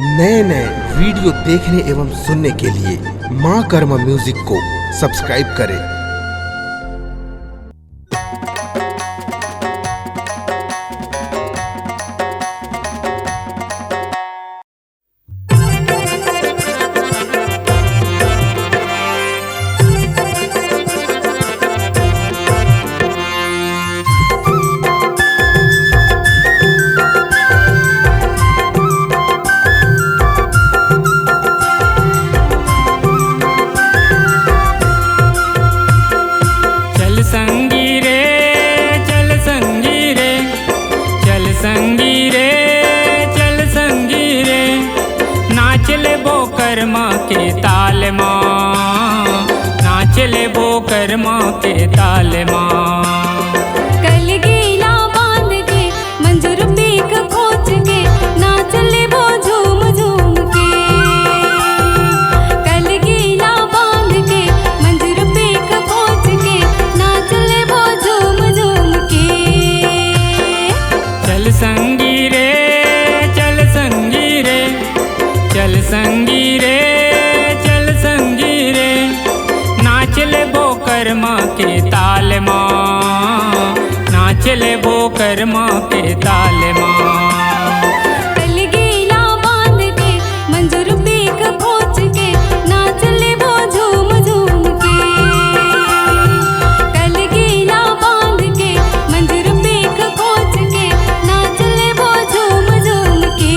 नए नए वीडियो देखने एवं सुनने के लिए माँ कर्मा म्यूजिक को सब्सक्राइब करें। कर्मा के ताल माँ नाच ले वो कर्मा के ताल माँ। कल गीला बांध के मंजूर पीक खोज के नाच ले वो झूम झूम के। कल गीला बांध के मंजूर पीक खोज के नाच ले वो झूम झूम के। चल संगी रे चल संगी रे चल संगी रे चल संगी रे नाच ले वो कर्मा के ताल माँ नाच ले वो कर्मा के ताल माँ। कल गीला बांध के मंजूर पीक खोज के नाच ले वो झूम झूम के। कल गीला बांध के मंजूर पीक खोज के नाच ले वो झूम झूम के।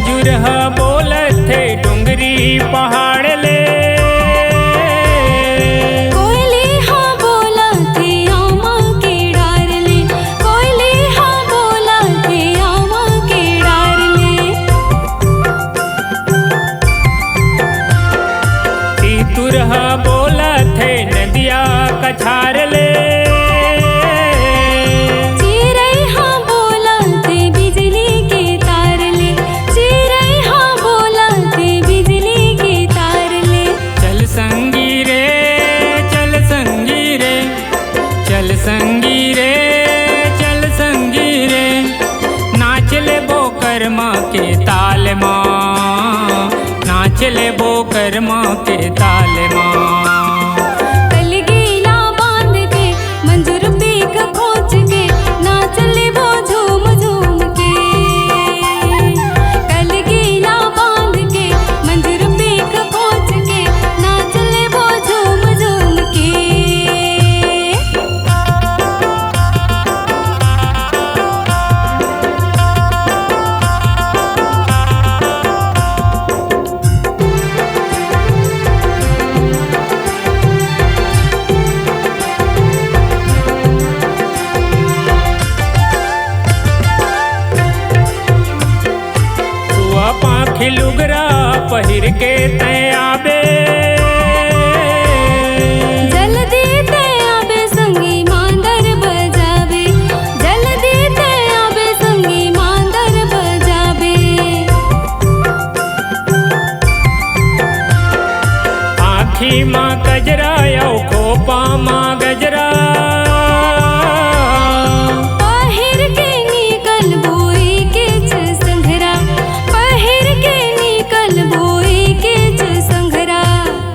जुरहा बोलत थे डुंगरी पहाड़ ले कोयली हाँ बोला थे आमा के डार ले। कोयली हाँ बोला थे आमा के डार ले। तीतुरहा बोलत थे नदिया कछार ले चिरई हाँ बोला थे बिजली के तार ले। चिरई हाँ बोला थे बिजली के तार ले। चल संगी रे चल संगी रे चल संगी रे चल संगी रे नाच ले वो कर्मा के ताल माँ नाच ले वो कर्मा के ताल माँ। कल गीला बांध के मंजूर पीक खोज के नाच ले वो झूम झूम के। कल गीला बांध के मंजूर पीक खोज के नाच ले वो झूम झूम के। तुआ पाखी लुगरा पहिर के तय आबे जल्दी ते आबे संगी मांदर बजावे। जल्दी ते आबे संगी मांदर बजावे। आखी माँ गजरा यौ खोपा माँ गजरा पहिर के निकल बोई के छ संघरा। पहिर के निकल बोई के छ संघरा।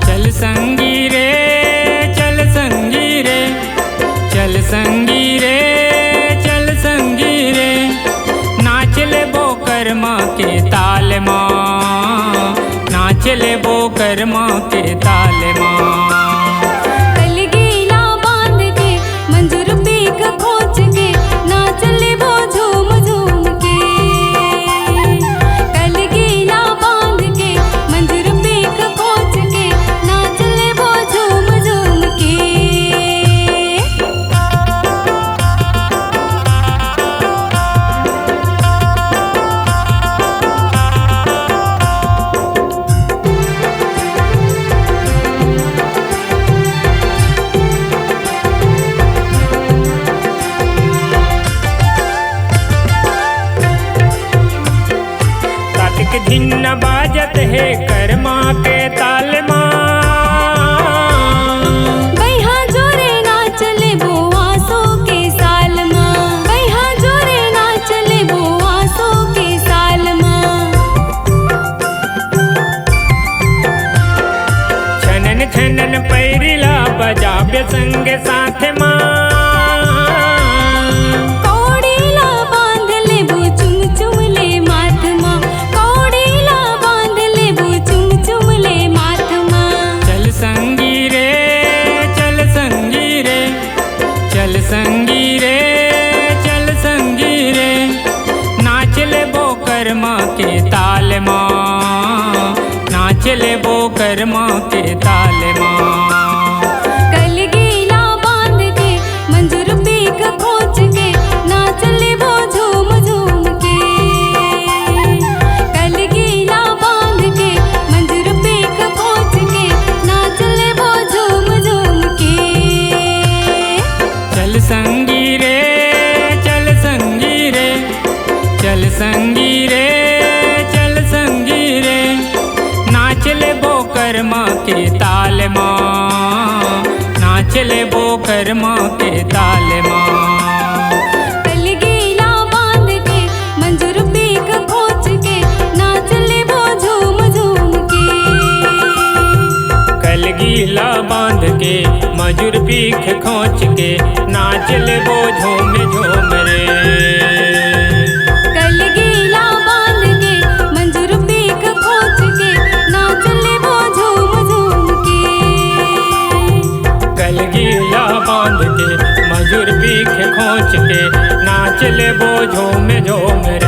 चल संगी रे चल संगी रे चल संगी रे चल संगी रे नाच ले वो कर्मा के ताल माँ नाच ले वो कर्मा के ताल माँ। कल गीला बांध के मंजूर पीक खोज के नाच ले वो झूम झूम के। कल गीला बांध के मंजूर पीक खोज के नाच ले वो झूम झूम के। है कर्मा के ताल माँ। बैहा जोरे नाच ले बो आसो के साल माँ। बैहा जोरे नाच ले बो आसो के साल माँ। छनन छनन पैरिला बजाबे संग साथ माँ। कौड़ीला बांध ले बो चुम चुम ले माथ माँ। कौड़ीला बांध ले बो चुम चुम ले माथ माँ। चल संगी रे चल संगी रे चल संगी रे चल संगी रे नाच ले बो कर्मा के ताल माँ। नाच ले बो कर्मा के ताल माँ। कल गीला बांध के मंजूर पीक खोच के नाच ले वो झूम झूम के। कल गीला बांध के मंजूर पीक खोच के नाच ले वो झूम झूम के। चल संगी रे चल संगी रे चल संगी रे चल संगी रे नाच ले बो कर्मा के ताल माँ। नाच ले बो कर्मा के ताल माँ। कल गीला बांध के मंजूर पीक खोच के नाच ले वो झूम झूम के। कल गीला बांध के मजूर पीख खोच के नाच ले बो झूम झूम रे। कल गीला बांध के मंजूर पीक खोच के नाच ले वो झूम झूम के। कल गीला बांध के मजूर पीख खोच के नाच ले बो झूम झूम रे।